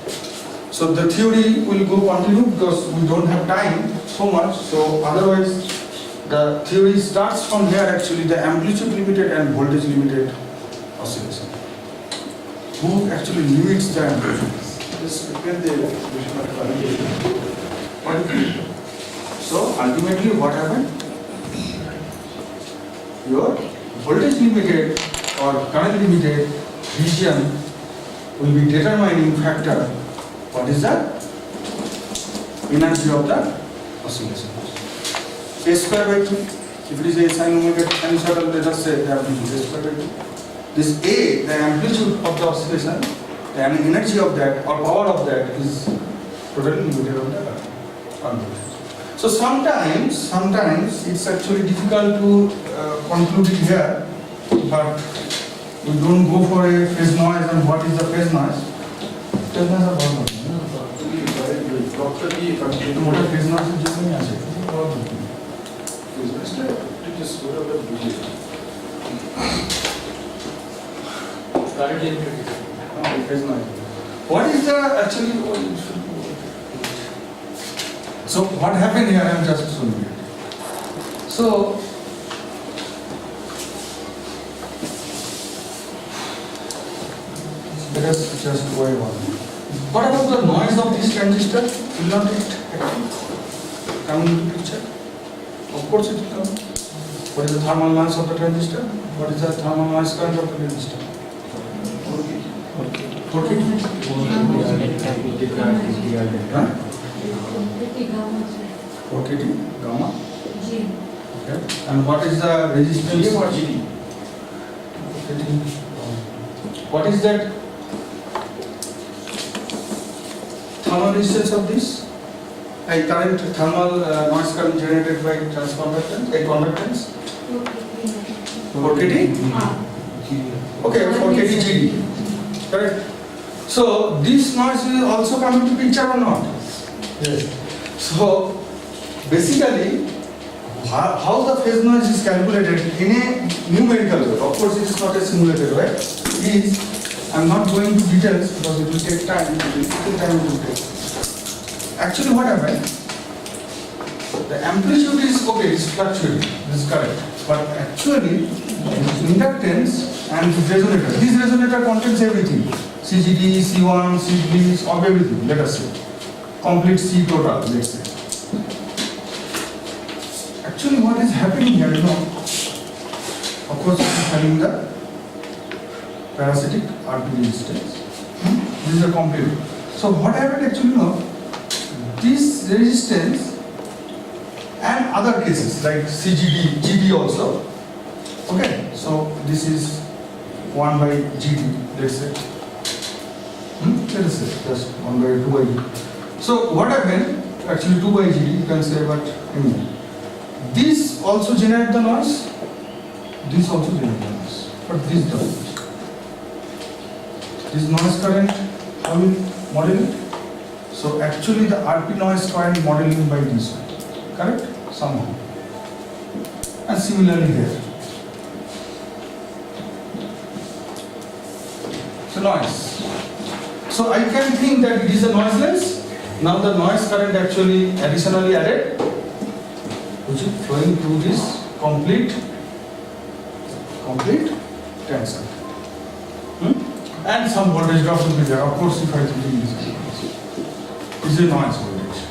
So the theory will go continue because we don't have time so much. So otherwise the theory starts from here actually, the amplitude limited and voltage limited oscillation. Who actually limits the amplitude? Just repair the equation of current. So ultimately what happened? Your voltage limited or current limited region will be determining factor. What is the energy of the oscillation? A square by 2. If it is a sin omega sinusoidal, let us say the amplitude A square by 2. This A, the amplitude of the oscillation, the energy of that or power of that is totally limited on the voltage. So sometimes it's actually difficult to conclude it here, but we don't go for a phase noise. And what is the phase noise? Phase noise are what? Properly मोटा phase noise जिसमें नहीं आते। just go to the Current limited. Phase noise. What is the actually? So what happened here? I am just showing it. So let us just go on. What about the noise of this transistor? Will not it come into picture? Of course it will come. What is the thermal mass of the transistor? What is the thermal mass current of the transistor? 4 kV. Huh? Completely gamma. 4 kT gamma. G. Okay. And what is the resistance? GM or GD? What is that thermal resistance of this? A current, thermal noise current generated by transconductance, a conductance? 4 kT? Ah. Okay, 4 kT GD. Correct. So this noise is also coming to picture or not? Yes. So basically, how the phase noise is calculated in a numerical way. Of course, it is not a simulated way. It is, I am not going to details because it will take time. It will take. Actually, what happened? The amplitude is okay, it's fluctuating. This is correct. But actually, inductance and resonator. This resonator contains everything. CGD, C1, C3, of everything. Let us say complete C total. Let's say. Actually, what is happening here, of course, it is having the parasitic RP resistance. This is a complete. So, what happened actually, this resistance and other cases like CGD, GD also. Okay, so this is 1 by GD, let's say. Let us say just 1 by 2 by GD. So, what happened? Actually, 2 by GD, you can say, but anyway. This also generates the noise, this also generates the noise, but this doesn't. This noise current, how will model it? So actually the RP noise current modeling by this one, correct? Somehow. And similarly here. So noise. So I can think that it is a noiseless. Now the noise current actually additionally added, which is flowing through this complete tank circuit. And some voltage drop will be there. Of course, if I think this is a noise voltage.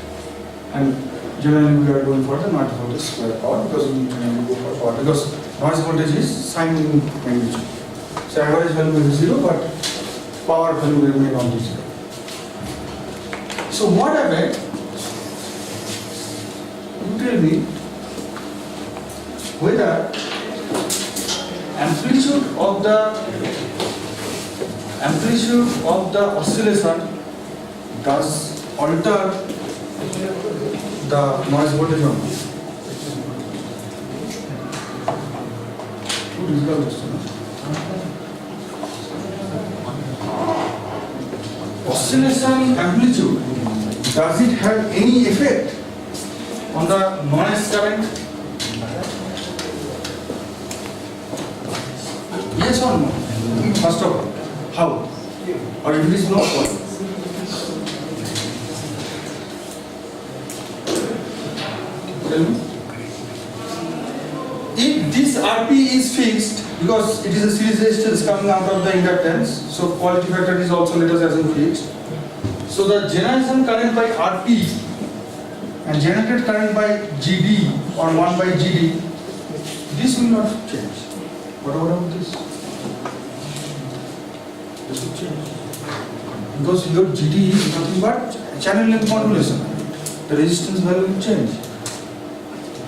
And generally we are going for the not voltage square power because we go for power because noise voltage is sine in magnitude. So average value will be 0, but power value will remain on 0. So what happened? You tell me whether amplitude of the oscillation does alter the noise voltage or not. Too difficult question. Oscillation amplitude, does it have any effect on the noise current? Yes or no? First of all, how? Or if it is no, what? Tell me. If this RP is fixed, because it is a series resistance coming out of the inductance, so quality factor is also let us assume fixed. So the generation current by RP and generated current by GD or 1 by GD, this will not change. What about this? This will change. Because your GD is nothing but channel length modulation. The resistance value will change.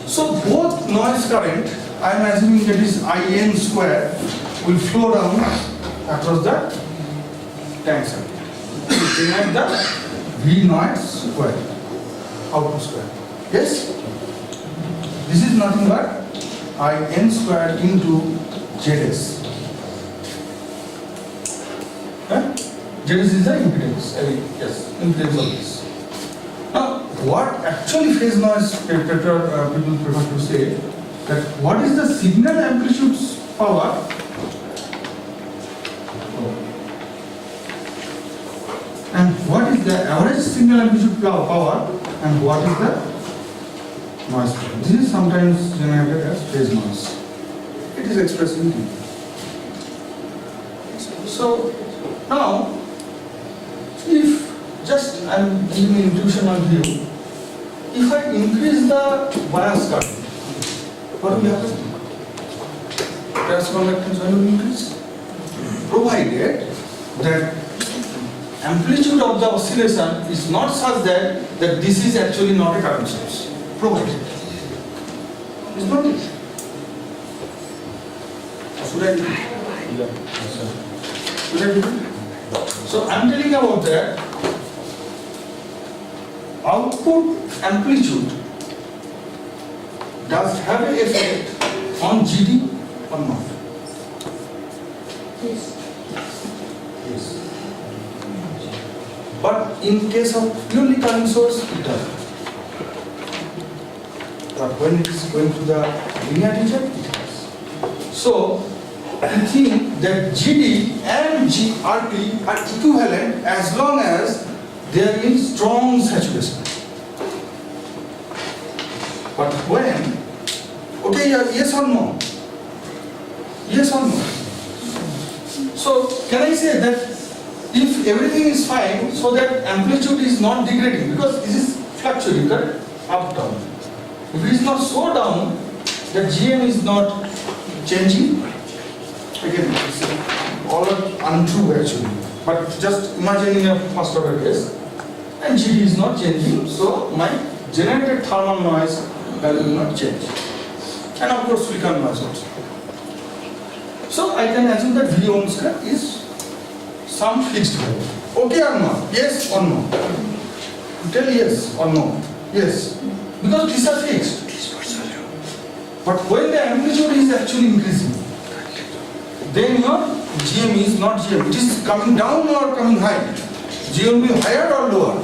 So both noise current, I am assuming that is IN square, will flow down across the tank circuit. Generate the V noise square, output square. Yes? This is nothing but IN square into ZS. ZS is the impedance. Yes, impedance of this. Now, what actually phase noise people prefer to say that what is the signal amplitude power and what is the average signal amplitude power and what is the noise power. This is sometimes generated as phase noise. It is expressed in dB. So now, if just I am giving an intuitional view, if I increase the bias current, what will happen? Transconductance value will increase, provided that amplitude of the oscillation is not such that this is actually not a current source. Provided. It's not it. Should I do it? Should I do it? So I'm telling about that. Output amplitude does have an effect on GD or not? Yes. Yes. But in case of purely current source, it doesn't. But when it is going to the linear region, it has. So, I think that GD and GRT are equivalent as long as there is strong saturation. But when, okay, yes or no? Yes or no? So, can I say that if everything is fine, so that amplitude is not degrading, because this is fluctuating, correct? Up, down. If it is not so down, the GM is not changing. Again, it's all untrue actually. But just imagine in a first order case, and GD is not changing, so my generated thermal noise value will not change. And of course, flicker noise also. So I can assume that V ohm square is some fixed value. Okay or not? Yes or no? Tell yes or no. Yes. Because these are fixed. But when the amplitude is actually increasing, then your GM is not GM. It is coming down or coming high. GM will be higher or lower?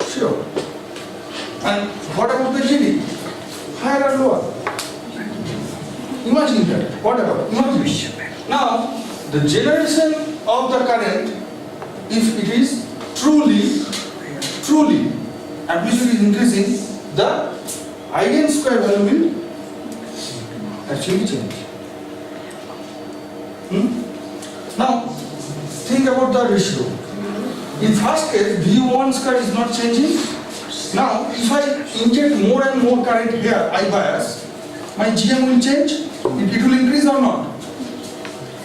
Sure. And what about the GD? Higher or lower? Imagine that. Whatever. Imagine. Now, the generation of the current, if it is truly amplitude is increasing, the eigen square value will actually change. Now, think about the ratio. In first case, V1 square is not changing. Now, if I inject more and more current here, I bias, my GM will change. It will increase or not?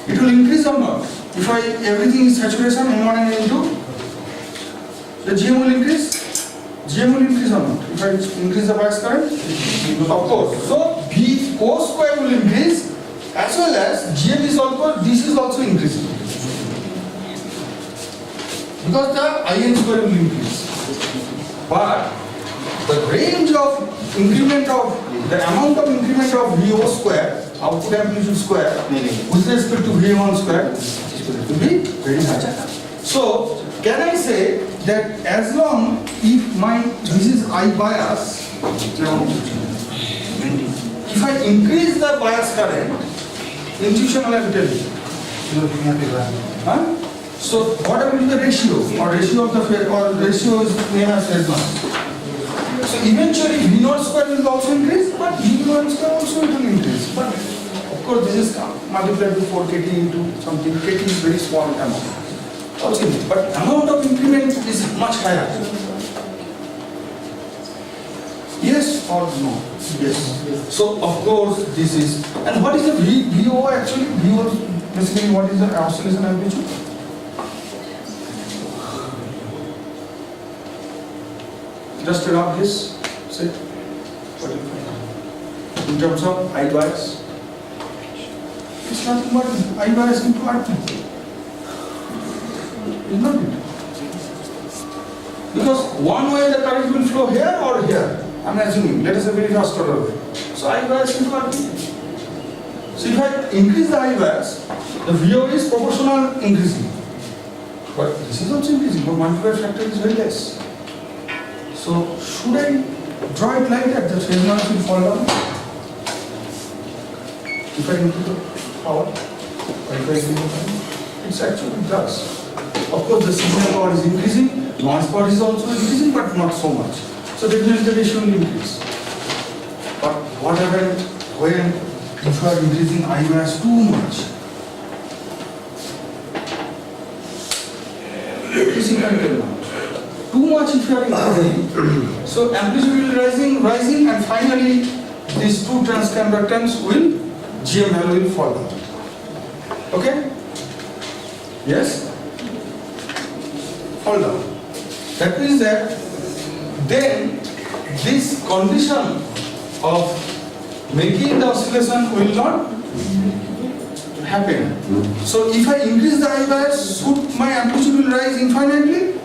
It will increase or not? If everything is saturation, M1 and M2, the GM will increase. GM will increase or not? If I increase the bias current? Of course. So V O square will increase as well as GM is also, this is also increasing. Because the IN square will increase. But the range of increment of, the amount of increment of VO square, output amplitude square, with respect to V1 square, will be very high. So, can I say that as long if this is I bias, if I increase the bias current, intuition will tell you. Huh? So, what will be the ratio or ratio of the or ratio is name as phase noise. So eventually V0 square will also increase, but V1 square also it will increase. But of course this is multiplied to 4 kT into something. kT is very small amount. Okay, but amount of increment is much higher. Yes or no? Yes. So of course this is. And what is the VO actually? VO basically what is the oscillation amplitude? Just around this, say, what do you find? In terms of I bias, it's nothing but I bias into RP. It's not it. Because one way the current will flow here or here. I'm assuming, let us say very fast order way. So I bias into RP. So if I increase the I bias, the VO is proportional increasing. But this is also increasing, but multiplier factor is very less. So, should I draw it like that? The phase noise will fall down? If I increase the power? Or if I increase the power? It actually does. Of course, the signal power is increasing, noise power is also increasing, but not so much. So, definitely the ratio will increase. But what happens when if you are increasing I bias too much? This you can tell now. Too much if you are increasing, so amplitude will rising, and finally these two transconductance will GM value will fall down. Okay? Yes? Hold on. That means that then this condition of making the oscillation will not happen. So if I increase the I bias, should my amplitude will rise infinitely?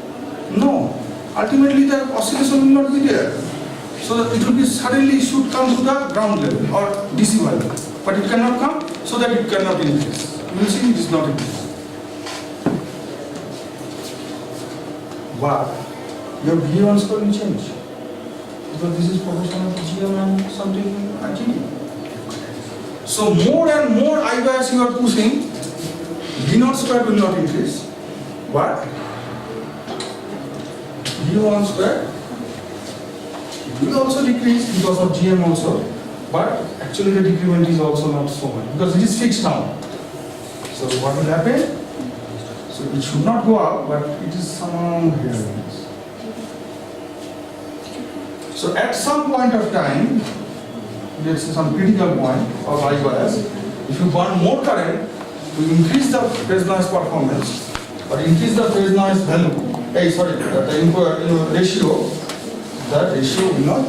No. Ultimately the oscillation will not be there. So that it will be suddenly should come to the ground level or DC value. But it cannot come, so that it cannot increase. You will see it is not increase. But your V1 score will change. Because this is proportional to GM and something GD. So more and more I bias you are pushing, V0 square will not increase. But V1 square will also decrease because of GM also. But actually the decrement is also not so much because it is fixed now. So what will happen? So it should not go up, but it is somewhere here. So at some point of time, let's say some critical point of I bias, if you want more current to increase the phase noise performance or increase the phase noise value, the ratio will not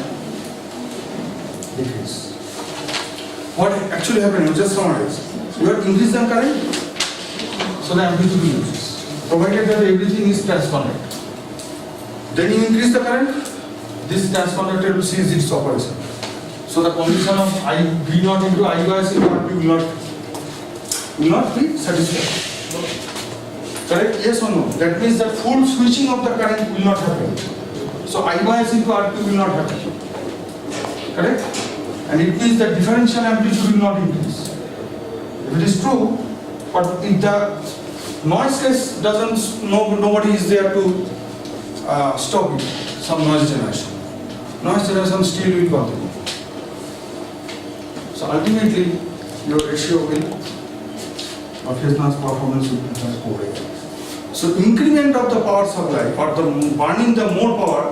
decrease. What actually happened, just summarize. You have increased the current, so the amplitude will increase, provided that everything is transconducted. Then you increase the current, this transconductor will cease its operation. So the condition of V0 into I bias into RP will not be satisfied. Correct? Yes or no? That means that full switching of the current will not happen. So I bias into RP will not happen. Correct? And it means that differential amplitude will not increase. If it is true, but if the noise case doesn't, nobody is there to stop it, some noise generation. Noise generation still will continue. So ultimately, your ratio will, of phase noise performance will be much poor. So increment of the power supply or the burning the more power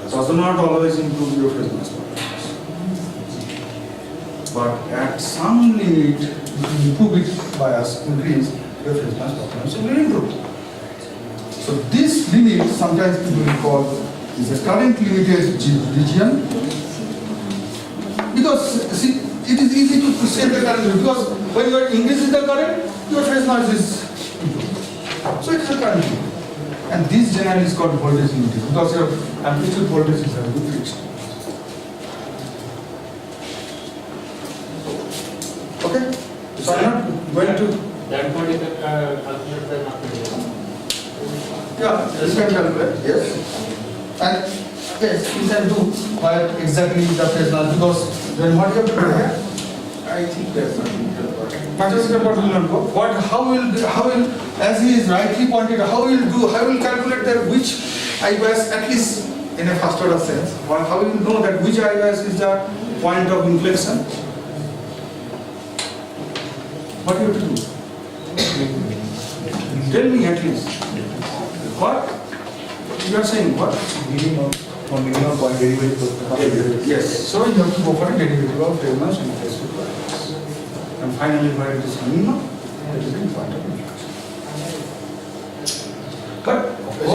does not always improve your phase noise performance. But at some limit, if you improve it bias, increase, your phase noise performance will improve. So this limit, sometimes people will call, is a current limited region. Because see, it is easy to say the current because when you are increasing the current, your phase noise is improved. So it is a current limit. And this generally is called voltage limited because your amplitude voltage is very fixed. Okay? So I am not going to. That body can calculate the amplitude. Yeah, you can calculate, yes. And yes, you can do by exactly the phase noise because then what you have to do here? I think that's not important. Mathematical part will not go. What? How will, as he is rightly pointed, how will calculate that which I bias at least in a first order sense? How will you know that which I bias is the point of inflection? What you have to do? Tell me at least. What? You are saying what? Minimum point derivative. Yes. So you have to go for a derivative of phase noise and phase noise. And finally, where it is minimum, that is the point of